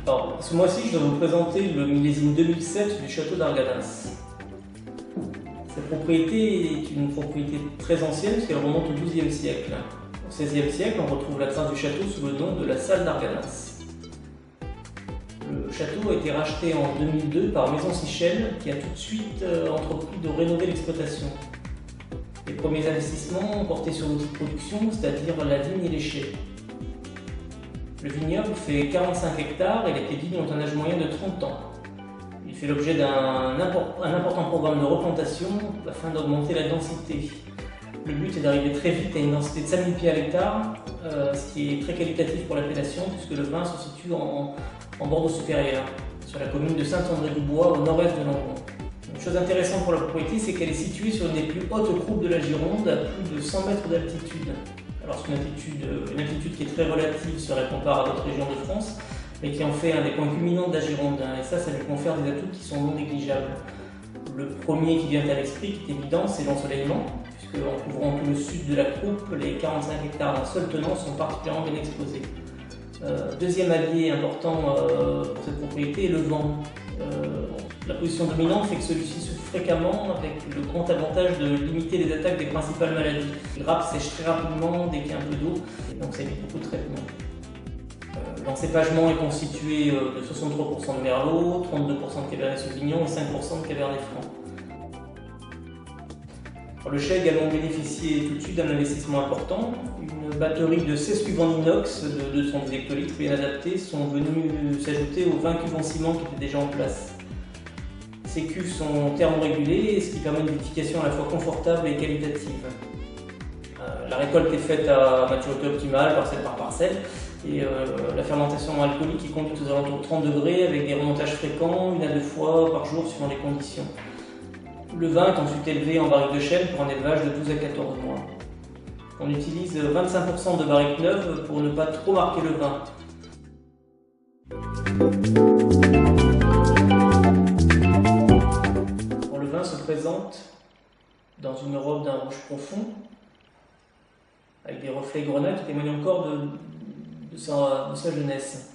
Alors, ce mois-ci, je vais vous présenter le millésime 2007 du château d'Arganas. Cette propriété est une propriété très ancienne puisqu'elle remonte au XIIe siècle. Au XVIe siècle, on retrouve la trace du château sous le nom de la salle d'Arganas. Le château a été racheté en 2002 par Maison Sichel qui a tout de suite entrepris de rénover l'exploitation. Les premiers investissements ont porté sur l'outil de production, c'est-à-dire la vigne et les chais. Le vignoble fait 45 hectares et les vignes ont un âge moyen de 30 ans. Il fait l'objet d'un important programme de replantation afin d'augmenter la densité. Le but est d'arriver très vite à une densité de 5000 pieds à l'hectare, ce qui est très qualitatif pour l'appellation puisque le vin se situe en Bordeaux supérieur, sur la commune de Saint-André-du-Bois au nord-est de Langon. Une chose intéressante pour la propriété, c'est qu'elle est située sur une des plus hautes croupes de la Gironde, à plus de 100 mètres d'altitude. Alors c'est une altitude qui est très relative si on la compare à d'autres régions de France, mais qui en fait un des points culminants de la Gironde. Et ça lui confère des atouts qui sont non négligeables. Le premier qui vient à l'esprit, qui est évident, c'est l'ensoleillement, puisque en couvrant tout le sud de la croupe, les 45 hectares d'un seul tenant sont particulièrement bien exposés. Deuxième allié important pour cette propriété est le vent. La position dominante fait que celui-ci souffle fréquemment avec le grand avantage de limiter les attaques des principales maladies. Les grappes sèchent très rapidement dès qu'il y a un peu d'eau, donc ça évite beaucoup de traitement. L'encépagement est constitué de 63% de Merlot, 32% de Cabernet Sauvignon et 5% de Cabernet Franc. Le chai a également bénéficié tout de suite d'un investissement important. Une batterie de 16 cuves en inox de 210 hectolitres bien adaptées sont venues s'ajouter aux 20 cuves en ciment qui étaient déjà en place. Ces cuves sont thermorégulées, ce qui permet une vinification à la fois confortable et qualitative. La récolte est faite à maturité optimale, parcelle par parcelle, et la fermentation alcoolique est conduite aux alentours de 30 degrés avec des remontages fréquents, 1 à 2 fois par jour suivant les conditions. Le vin est ensuite élevé en barriques de chêne pour un élevage de 12 à 14 mois. On utilise 25% de barriques neuves pour ne pas trop marquer le vin. Le vin se présente dans une robe d'un rouge profond, avec des reflets grenat qui témoignent encore de sa jeunesse.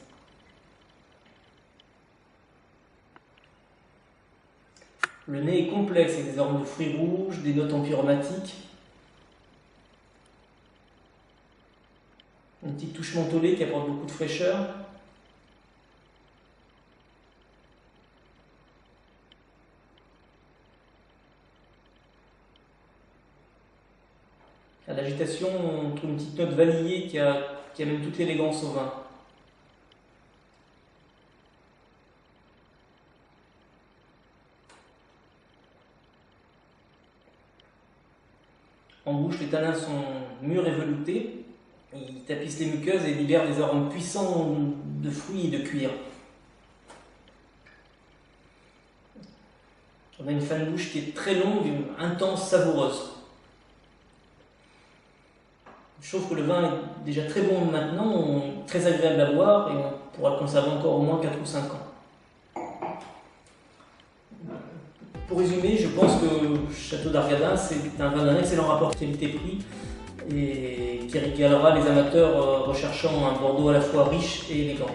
Le nez est complexe avec des arômes de fruits rouges, des notes empyromatiques, une petite touche mentholée qui apporte beaucoup de fraîcheur. À l'agitation, on trouve une petite note vanillée qui amène toute l'élégance au vin. En bouche, les tanins sont mûrs et veloutés. Ils tapissent les muqueuses et libèrent des arômes puissants de fruits et de cuir. On a une fin de bouche qui est très longue, intense, savoureuse. Je trouve que le vin est déjà très bon maintenant, très agréable à boire et on pourra le conserver encore au moins 4 ou 5 ans. Pour résumer, je pense que Château d'Arganas c'est un vin d'un excellent rapport qualité-prix et qui régalera les amateurs recherchant un Bordeaux à la fois riche et élégant.